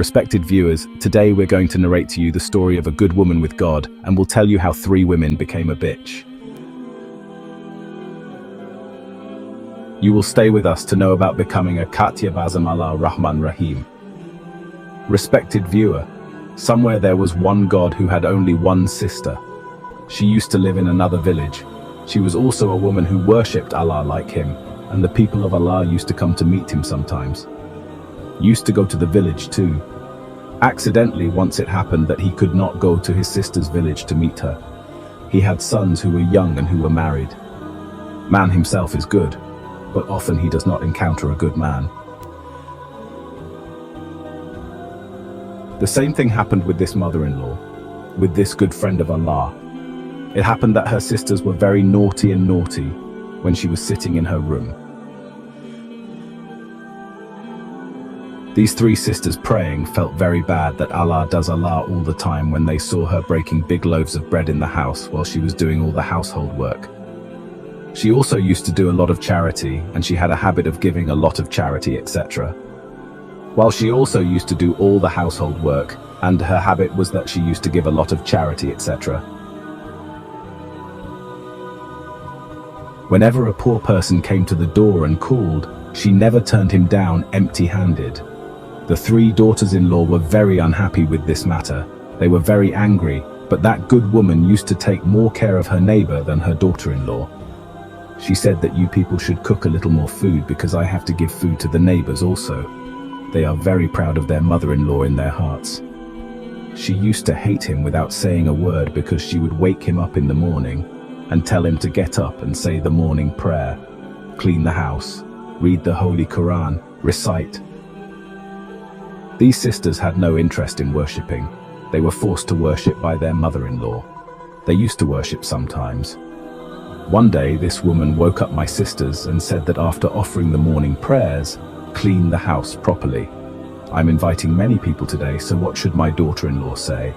Respected viewers, today we're going to narrate to you the story of a good woman with God, and we'll tell you how 3 women became a bitch. You will stay with us to know about becoming a Katya Bazam Allah Rahman Rahim. Respected viewer, somewhere there was one God who had only one sister. She used to live in another village. She was also a woman who worshipped Allah like him, and the people of Allah used to come to meet him sometimes. Used to go to the village too. Accidentally, once it happened that he could not go to his sister's village to meet her. He had sons who were young and who were married. Man himself is good, but often he does not encounter a good man. The same thing happened with this mother-in-law, with this good friend of Allah. It happened that her sisters were very naughty when she was sitting in her room. These 3 sisters praying felt very bad that Allah does Allah all the time when they saw her breaking big loaves of bread in the house while she was doing all the household work. She also used to do a lot of charity, and she had a habit of giving a lot of charity, etc. While she also used to do all the household work, and her habit was that she used to give a lot of charity, etc. Whenever a poor person came to the door and called, she never turned him down empty-handed. The 3 daughters-in-law were very unhappy with this matter. They were very angry, but that good woman used to take more care of her neighbor than her daughter-in-law. She said that you people should cook a little more food because I have to give food to the neighbors also. They are very proud of their mother-in-law in their hearts. She used to hate him without saying a word because she would wake him up in the morning and tell him to get up and say the morning prayer, clean the house, read the Holy Quran, recite. These sisters had no interest in worshipping. They were forced to worship by their mother-in-law. They used to worship sometimes. One day this woman woke up my sisters and said that after offering the morning prayers, clean the house properly. I'm inviting many people today, so what should my daughter-in-law say?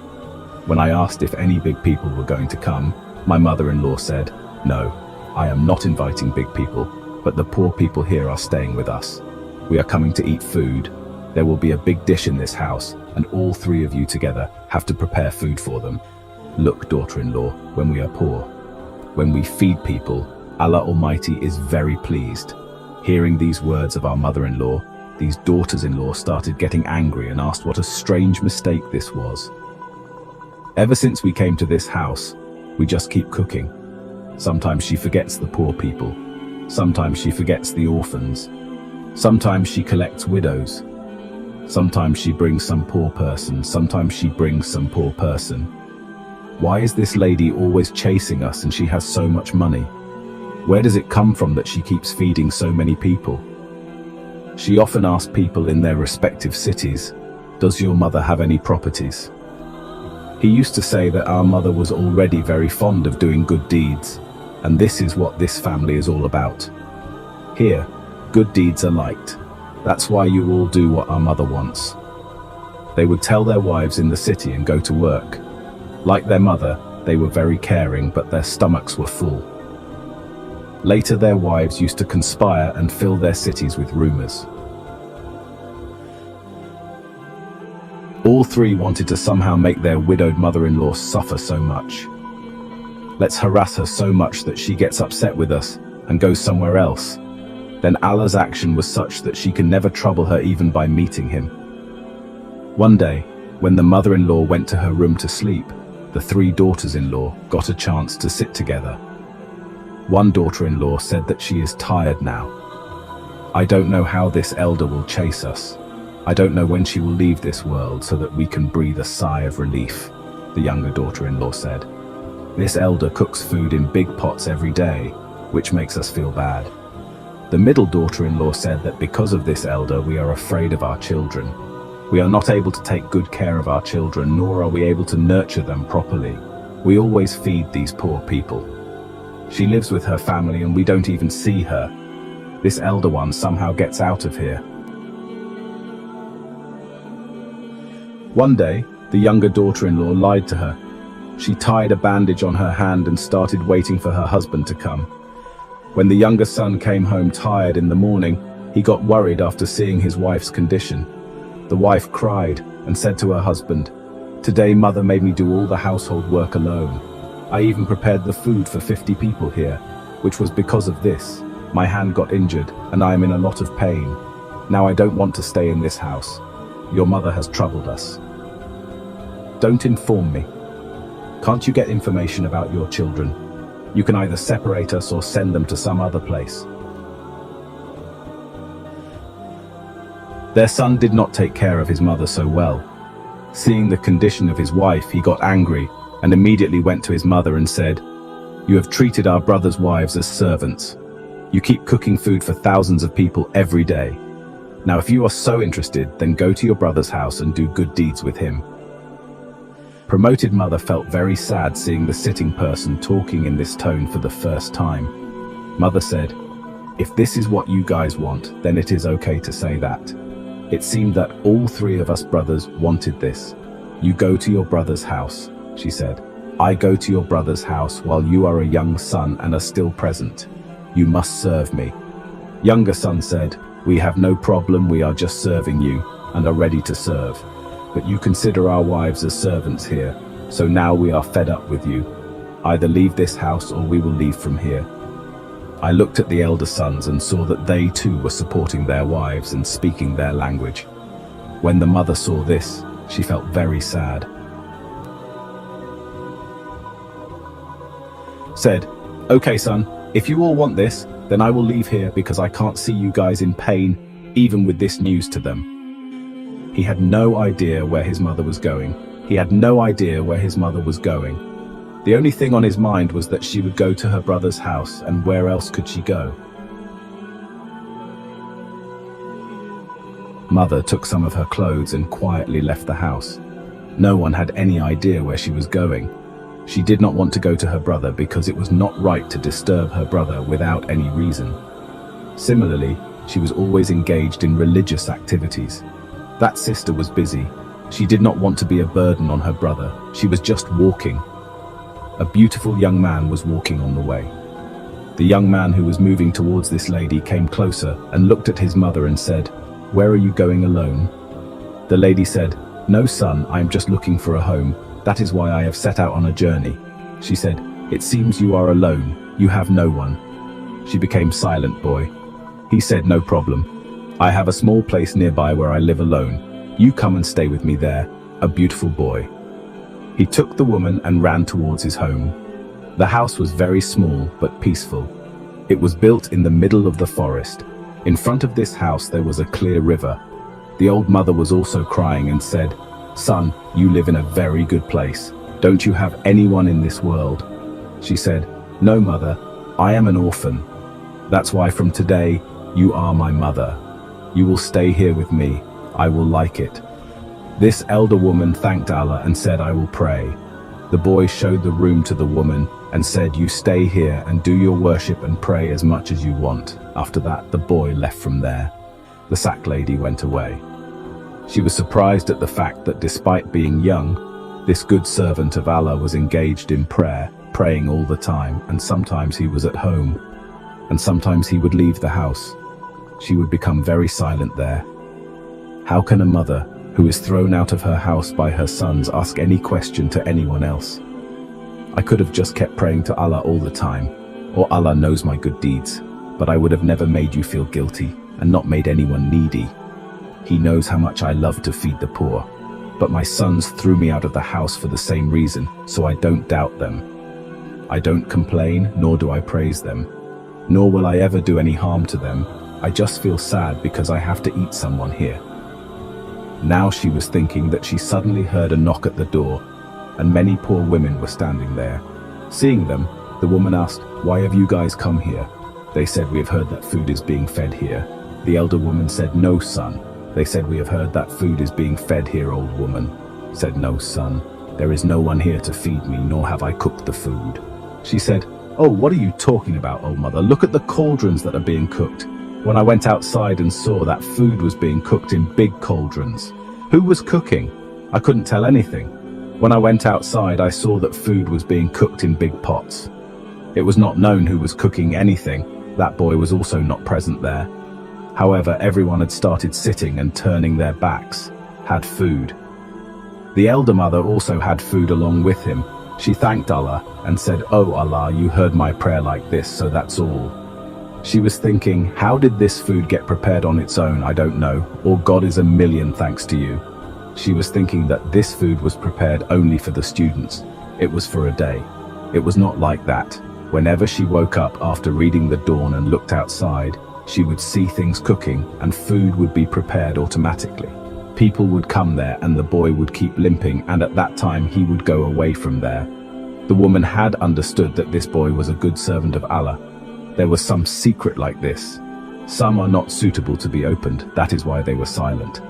When I asked if any big people were going to come, my mother-in-law said, no, I am not inviting big people, but the poor people here are staying with us. We are coming to eat food. There will be a big dish in this house, and all 3 of you together have to prepare food for them. Look, daughter-in-law, when we are poor, when we feed people, Allah Almighty is very pleased. Hearing these words of our mother-in-law, these daughters-in-law started getting angry and asked what a strange mistake this was. Ever since we came to this house, we just keep cooking. Sometimes she forgets the poor people. Sometimes she forgets the orphans. Sometimes she collects widows. Sometimes she brings some poor person. Sometimes she brings some poor person. Why is this lady always chasing us and she has so much money? Where does it come from that she keeps feeding so many people? She often asks people in their respective cities, does your mother have any properties? He used to say that our mother was already very fond of doing good deeds, and this is what this family is all about. Here, good deeds are liked. That's why you all do what our mother wants. They would tell their wives in the city and go to work. Like their mother, they were very caring, but their stomachs were full. Later their wives used to conspire and fill their cities with rumors. All 3 wanted to somehow make their widowed mother-in-law suffer so much. Let's harass her so much that she gets upset with us and goes somewhere else. Then Allah's action was such that she can never trouble her even by meeting him. One day, when the mother-in-law went to her room to sleep, the 3 daughters-in-law got a chance to sit together. One daughter-in-law said that she is tired now. I don't know how this elder will chase us. I don't know when she will leave this world so that we can breathe a sigh of relief, the younger daughter-in-law said. This elder cooks food in big pots every day, which makes us feel bad. The middle daughter-in-law said that because of this elder we are afraid of our children. We are not able to take good care of our children, nor are we able to nurture them properly. We always feed these poor people. She lives with her family and we don't even see her. This elder one somehow gets out of here. One day, the younger daughter-in-law lied to her. She tied a bandage on her hand and started waiting for her husband to come. When the younger son came home tired in the morning, he got worried after seeing his wife's condition. The wife cried and said to her husband, "Today mother made me do all the household work alone. I even prepared the food for 50 people here, which was because of this. My hand got injured and I am in a lot of pain. Now I don't want to stay in this house. Your mother has troubled us. Don't inform me. Can't you get information about your children? You can either separate us or send them to some other place." Their son did not take care of his mother so well. Seeing the condition of his wife, he got angry and immediately went to his mother and said, "You have treated our brothers' wives as servants. You keep cooking food for thousands of people every day. Now if you are so interested, then go to your brother's house and do good deeds with him." Promoted mother felt very sad seeing the sitting person talking in this tone for the first time. Mother said, "If this is what you guys want, then it is okay to say that. It seemed that all three of us brothers wanted this. You go to your brother's house," she said. "I go to your brother's house while you are a young son and are still present. You must serve me." Younger son said, "We have no problem, we are just serving you and are ready to serve. But you consider our wives as servants here, so now we are fed up with you. Either leave this house or we will leave from here." I looked at the elder sons and saw that they too were supporting their wives and speaking their language. When the mother saw this, she felt very sad. Said, "Okay son, if you all want this, then I will leave here because I can't see you guys in pain, even with this news to them." He had no idea where his mother was going. The only thing on his mind was that she would go to her brother's house, and where else could she go? Mother took some of her clothes and quietly left the house. No one had any idea where she was going. She did not want to go to her brother because it was not right to disturb her brother without any reason. Similarly, she was always engaged in religious activities. That sister was busy. She did not want to be a burden on her brother. She was just walking. A beautiful young man was walking on the way. The young man who was moving towards this lady came closer and looked at his mother and said, "Where are you going alone?" The lady said, "No son, I am just looking for a home. That is why I have set out on a journey." She said, "It seems you are alone. You have no one." She became silent, boy. He said, "No problem. I have a small place nearby where I live alone. You come and stay with me there, a beautiful boy." He took the woman and ran towards his home. The house was very small but peaceful. It was built in the middle of the forest. In front of this house there was a clear river. The old mother was also crying and said, "Son, you live in a very good place. Don't you have anyone in this world?" She said, "No mother, I am an orphan. That's why from today, you are my mother. You will stay here with me. I will like it." This elder woman thanked Allah and said, "I will pray." The boy showed the room to the woman and said, "You stay here and do your worship and pray as much as you want." After that, the boy left from there. The sack lady went away. She was surprised at the fact that despite being young, this good servant of Allah was engaged in prayer, praying all the time, and sometimes he was at home, and sometimes he would leave the house. She would become very silent there. How can a mother who is thrown out of her house by her sons ask any question to anyone else? I could have just kept praying to Allah all the time, or Allah knows my good deeds, but I would have never made you feel guilty and not made anyone needy. He knows how much I love to feed the poor, but my sons threw me out of the house for the same reason, so I don't doubt them. I don't complain, nor do I praise them, nor will I ever do any harm to them. I just feel sad because I have to eat someone here. Now she was thinking that she suddenly heard a knock at the door, and many poor women were standing there. Seeing them, the woman asked, "Why have you guys come here?" They said, "We have heard that food is being fed here." The elder woman said, "No, son." They said, "We have heard that food is being fed here." Old woman said, "No, son. There is no one here to feed me, nor have I cooked the food." She said, "Oh, what are you talking about, old mother? Look at the cauldrons that are being cooked. When I went outside and saw that food was being cooked in big cauldrons. Who was cooking? I couldn't tell anything. When I went outside, I saw that food was being cooked in big pots. It was not known who was cooking anything. That boy was also not present there. However, everyone had started sitting and turning their backs. had food. The elder mother also had food along with him. She thanked Allah and said, "Oh Allah, you heard my prayer like this, so that's all." She was thinking, how did this food get prepared on its own? I don't know. Or God is a million thanks to you. She was thinking that this food was prepared only for the students. It was for a day. It was not like that. Whenever she woke up after reading the dawn and looked outside, she would see things cooking and food would be prepared automatically. People would come there and the boy would keep limping, and at that time he would go away from there. The woman had understood that this boy was a good servant of Allah. There was some secret like this. Some are not suitable to be opened, that is why they were silent.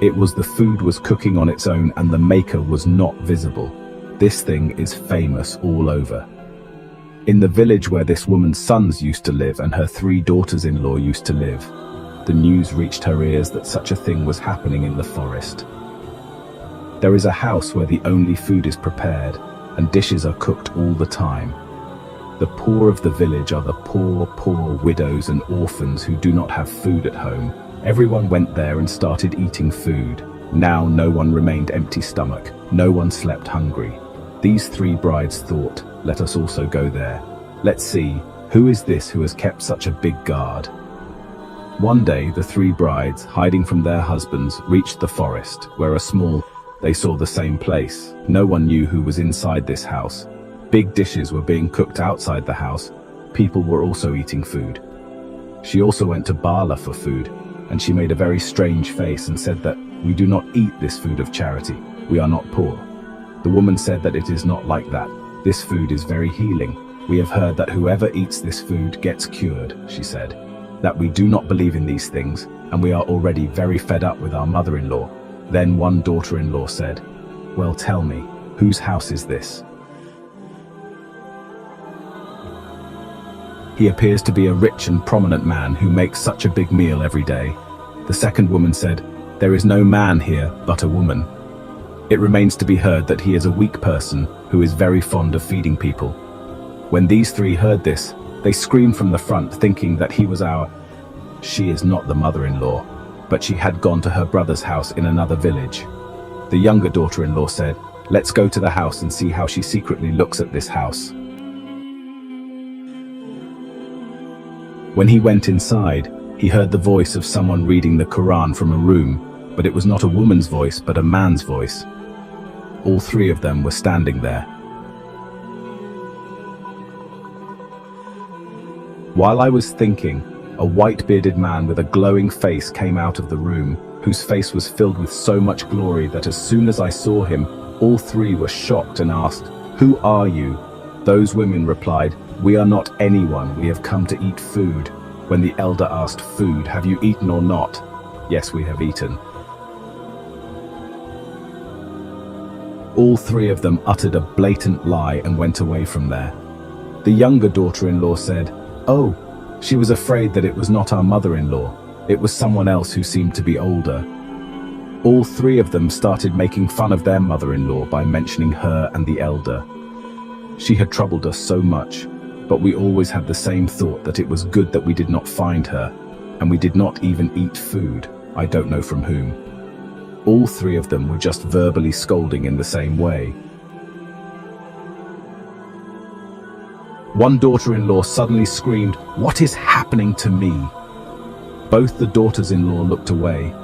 It was the food was cooking on its own and the maker was not visible. This thing is famous all over. In the village where this woman's sons used to live and her 3 daughters-in-law used to live, the news reached her ears that such a thing was happening in the forest. There is a house where the only food is prepared and dishes are cooked all the time. The poor of the village are the poor widows and orphans who do not have food at home. Everyone went there and started eating food. Now no one remained empty stomach. No one slept hungry. These 3 brides thought, let us also go there. Let's see, who is this who has kept such a big guard? One day the 3 brides, hiding from their husbands, reached the forest, where they saw the same place. No one knew who was inside this house. Big dishes were being cooked outside the house. People were also eating food. She also went to Bala for food, and she made a very strange face and said that, "We do not eat this food of charity. We are not poor." The woman said that it is not like that. This food is very healing. We have heard that whoever eats this food gets cured, she said. That we do not believe in these things, and we are already very fed up with our mother-in-law. Then one daughter-in-law said, "Well, tell me, whose house is this?" "He appears to be a rich and prominent man who makes such a big meal every day." The second woman said, "There is no man here but a woman. It remains to be heard that he is a weak person who is very fond of feeding people." When these 3 heard this, they screamed from the front, thinking that he was She is not the mother-in-law, but she had gone to her brother's house in another village. The younger daughter-in-law said, "Let's go to the house and see how she secretly looks at this house." When he went inside, he heard the voice of someone reading the Quran from a room, but it was not a woman's voice, but a man's voice. All 3 of them were standing there. While I was thinking, a white-bearded man with a glowing face came out of the room, whose face was filled with so much glory that as soon as I saw him, all 3 were shocked and asked, "Who are you?" Those women replied, "We are not anyone, we have come to eat food." When the elder asked, "Food, have you eaten or not?" "Yes, we have eaten." All 3 of them uttered a blatant lie and went away from there. The younger daughter-in-law said, "Oh, she was afraid that it was not our mother-in-law. It was someone else who seemed to be older." All 3 of them started making fun of their mother-in-law by mentioning her and the elder. She had troubled us so much, but we always had the same thought that it was good that we did not find her, and we did not even eat food, I don't know from whom. All 3 of them were just verbally scolding in the same way. One daughter-in-law suddenly screamed, "What is happening to me?" Both the daughters-in-law looked away.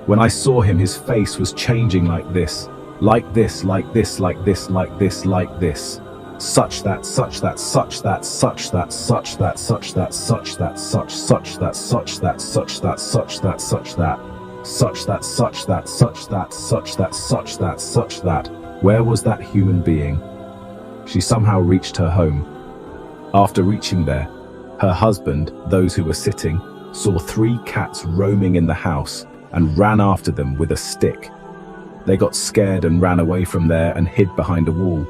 When I saw him, his face was changing like this, like this, like this, like this, like this, like this. Such that, such that, such that, such that, such that, such that, such that, such that, such that, such that, such that, such that, such that, such that, such that, such that, such that, such that. Where was that human being? She somehow reached her home. After reaching there, her husband, those who were sitting, saw 3 cats roaming in the house and ran after them with a stick. They got scared and ran away from there and hid behind a wall.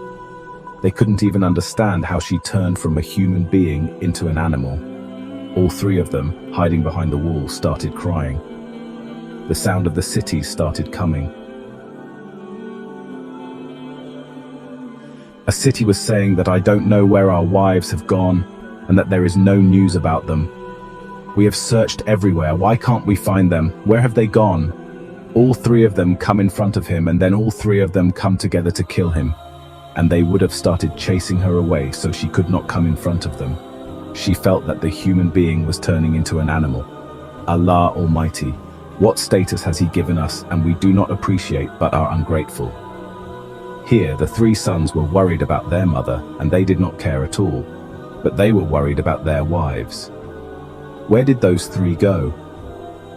They couldn't even understand how she turned from a human being into an animal. All 3 of them, hiding behind the wall, started crying. The sound of the cities started coming. A city was saying that I don't know where our wives have gone and that there is no news about them. We have searched everywhere. Why can't we find them? Where have they gone? All three of them come in front of him, and then all three of them come together to kill him. And they would have started chasing her away so she could not come in front of them. She felt that the human being was turning into an animal. Allah Almighty, what status has He given us, and we do not appreciate but are ungrateful. Here, the three sons were worried about their mother, and they did not care at all. But they were worried about their wives. Where did those three go?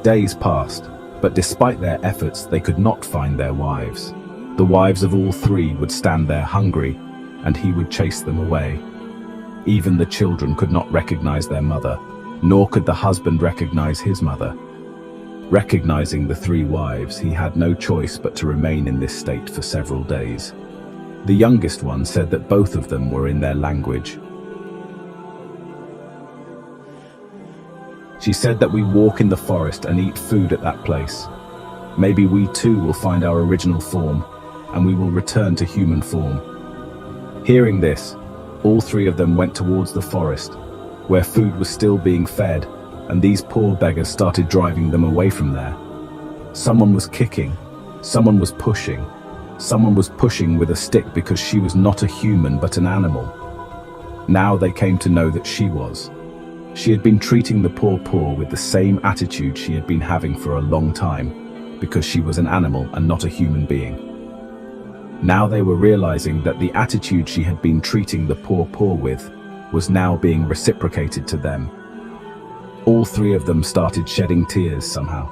Days passed, but despite their efforts, they could not find their wives. The wives of all three would stand there hungry, and he would chase them away. Even the children could not recognize their mother, nor could the husband recognize his mother. Recognizing the three wives, he had no choice but to remain in this state for several days. The youngest one said that both of them were in their language. She said that we walk in the forest and eat food at that place. Maybe we too will find our original form, and we will return to human form. Hearing this, all three of them went towards the forest, where food was still being fed, and these poor beggars started driving them away from there. Someone was kicking, someone was pushing with a stick because she was not a human but an animal. Now they came to know that she was. She had been treating the poor with the same attitude she had been having for a long time, because she was an animal and not a human being. Now they were realizing that the attitude she had been treating the poor with was now being reciprocated to them. All three of them started shedding tears somehow.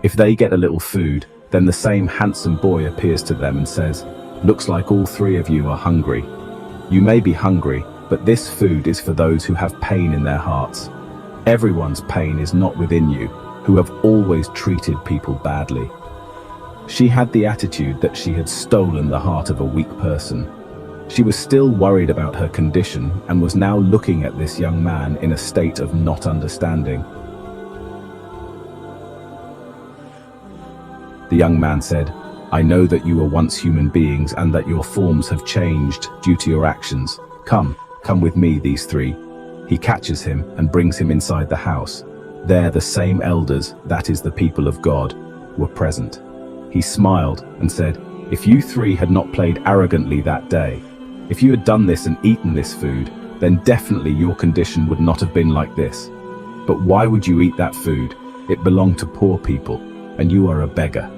If they get a little food, then the same handsome boy appears to them and says, "Looks like all three of you are hungry. You may be hungry, but this food is for those who have pain in their hearts. Everyone's pain is not within you, who have always treated people badly." She had the attitude that she had stolen the heart of a weak person. She was still worried about her condition and was now looking at this young man in a state of not understanding. The young man said, "I know that you were once human beings and that your forms have changed due to your actions. Come with me, these three." He catches him and brings him inside the house. There the same elders, that is the people of God, were present. He smiled and said, "If you three had not played arrogantly that day, if you had done this and eaten this food, then definitely your condition would not have been like this. But why would you eat that food? It belonged to poor people, and you are a beggar.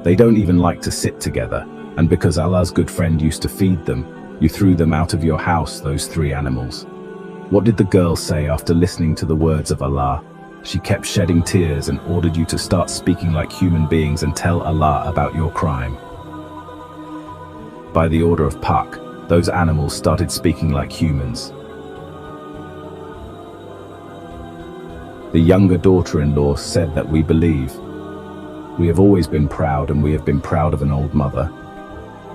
They don't even like to sit together, and because Allah's good friend used to feed them, you threw them out of your house, those three animals." What did the girl say after listening to the words of Allah? She kept shedding tears and ordered you to start speaking like human beings and tell Allah about your crime. By the order of Pak, those animals started speaking like humans. The younger daughter-in-law said that we believe. We have always been proud, and we have been proud of an old mother.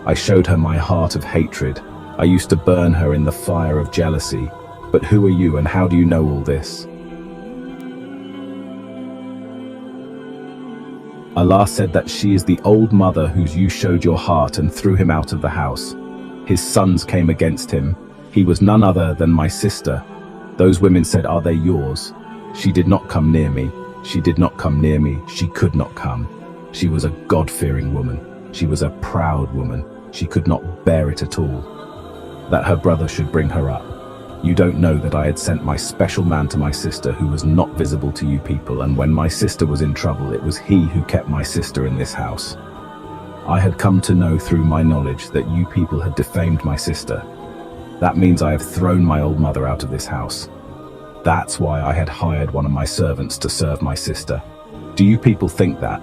I showed her my heart of hatred. I used to burn her in the fire of jealousy. But who are you and how do you know all this? Allah said that she is the old mother whose you showed your heart and threw him out of the house. His sons came against him. He was none other than my sister. Those women said, "Are they yours?" She did not come near me. She did not come near me. She could not come. She was a God-fearing woman. She was a proud woman. She could not bear it at all, that her brother should bring her up. You don't know that I had sent my special man to my sister who was not visible to you people, and when my sister was in trouble, it was he who kept my sister in this house. I had come to know through my knowledge that you people had defamed my sister. That means I have thrown my old mother out of this house. That's why I had hired one of my servants to serve my sister. Do you people think that?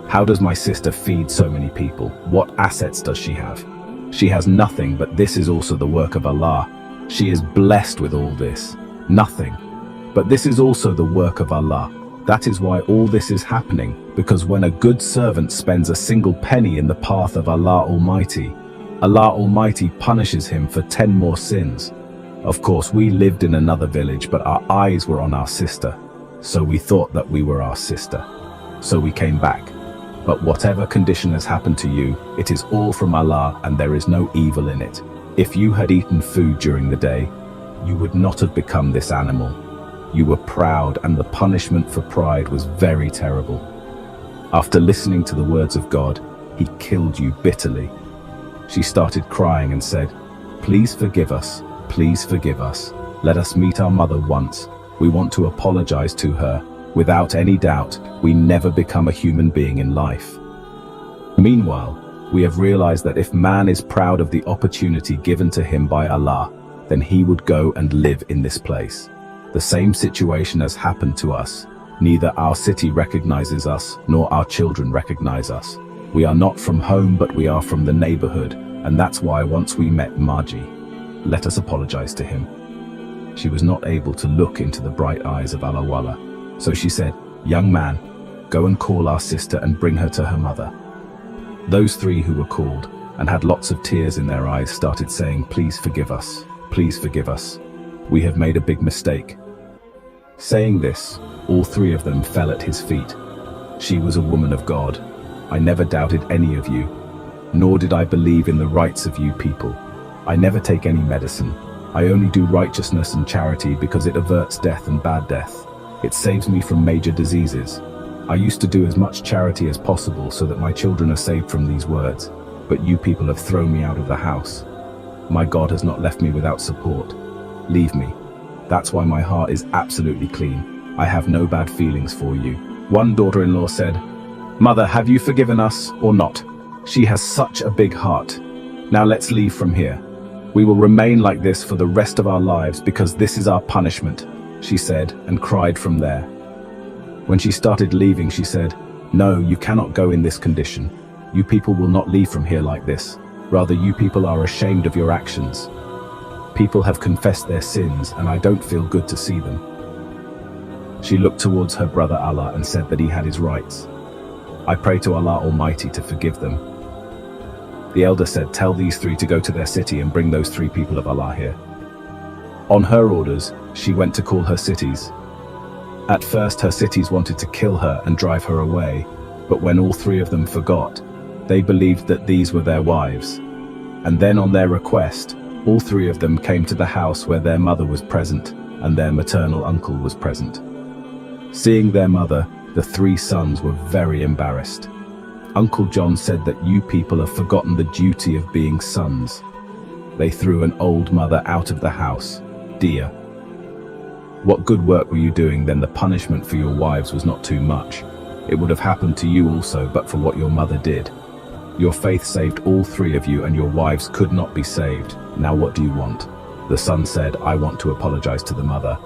How does my sister feed so many people? What assets does she have? She has nothing, but this is also the work of Allah. She is blessed with all this. Nothing. But this is also the work of Allah. That is why all this is happening, because when a good servant spends a single penny in the path of Allah Almighty, Allah Almighty punishes him for 10 more sins. Of course, we lived in another village, but our eyes were on our sister. So we thought that we were our sister. So we came back. But whatever condition has happened to you, it is all from Allah and there is no evil in it. If you had eaten food during the day, you would not have become this animal. You were proud, and the punishment for pride was very terrible. After listening to the words of God, he killed you bitterly. She started crying and said, "Please forgive us. Please forgive us. Let us meet our mother once. We want to apologize to her. Without any doubt, we never become a human being in life." Meanwhile, we have realized that if man is proud of the opportunity given to him by Allah, then he would go and live in this place. The same situation has happened to us. Neither our city recognizes us, nor our children recognize us. We are not from home, but we are from the neighborhood, and that's why once we met Margie. Let us apologize to him. She was not able to look into the bright eyes of Alawala, so she said, "Young man, go and call our sister and bring her to her mother." Those three who were called and had lots of tears in their eyes started saying, "Please forgive us. Please forgive us. We have made a big mistake." Saying this, all three of them fell at his feet. She was a woman of God. I never doubted any of you, nor did I believe in the rights of you people. I never take any medicine. I only do righteousness and charity because it averts death and bad death. It saves me from major diseases. I used to do as much charity as possible so that my children are saved from these words, but you people have thrown me out of the house. My God has not left me without support. Leave me. That's why my heart is absolutely clean. I have no bad feelings for you. One daughter-in-law said, "Mother, have you forgiven us or not? She has such a big heart. Now let's leave from here. We will remain like this for the rest of our lives because this is our punishment," she said, and cried from there. When she started leaving, she said, "No, you cannot go in this condition. You people will not leave from here like this. Rather, you people are ashamed of your actions. People have confessed their sins, and I don't feel good to see them." She looked towards her brother Allah and said that he had his rights. "I pray to Allah Almighty to forgive them." The elder said, "Tell these three to go to their city and bring those three people of Allah here." On her orders, she went to call her cities. At first, her cities wanted to kill her and drive her away, but when all three of them forgot, they believed that these were their wives. And then on their request, all three of them came to the house where their mother was present and their maternal uncle was present. Seeing their mother, the three sons were very embarrassed. Uncle John said that you people have forgotten the duty of being sons. They threw an old mother out of the house. Dear, what good work were you doing? Then the punishment for your wives was not too much. It would have happened to you also, but for what your mother did. Your faith saved all three of you, and your wives could not be saved. Now what do you want? The son said, "I want to apologize to the mother."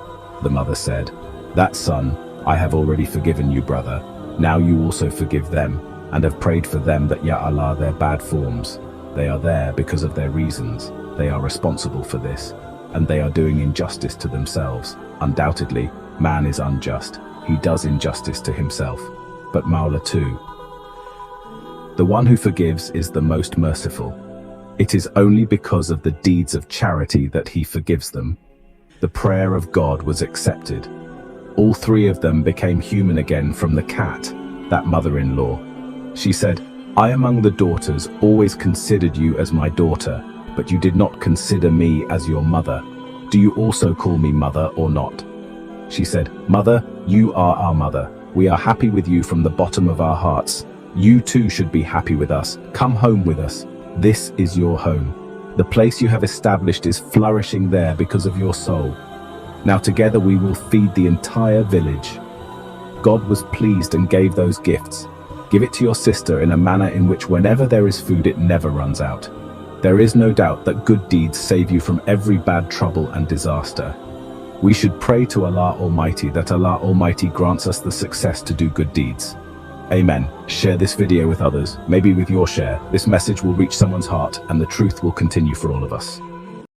The mother said, "That son, I have already forgiven you, brother. Now you also forgive them, and have prayed for them that Ya Allah their bad forms. They are there because of their reasons. They are responsible for this, and they are doing injustice to themselves. Undoubtedly, man is unjust. He does injustice to himself. But Mawla too. The one who forgives is the most merciful. It is only because of the deeds of charity that he forgives them." The prayer of God was accepted. All three of them became human again from the cat, that mother-in-law. She said, "I among the daughters always considered you as my daughter, but you did not consider me as your mother. Do you also call me mother or not?" She said, "Mother, you are our mother. We are happy with you from the bottom of our hearts. You too should be happy with us. Come home with us. This is your home. The place you have established is flourishing there because of your soul. Now together we will feed the entire village." God was pleased and gave those gifts. Give it to your sister in a manner in which whenever there is food it never runs out. There is no doubt that good deeds save you from every bad trouble and disaster. We should pray to Allah Almighty that Allah Almighty grants us the success to do good deeds. Amen. Share this video with others. Maybe with your share, this message will reach someone's heart and the truth will continue for all of us.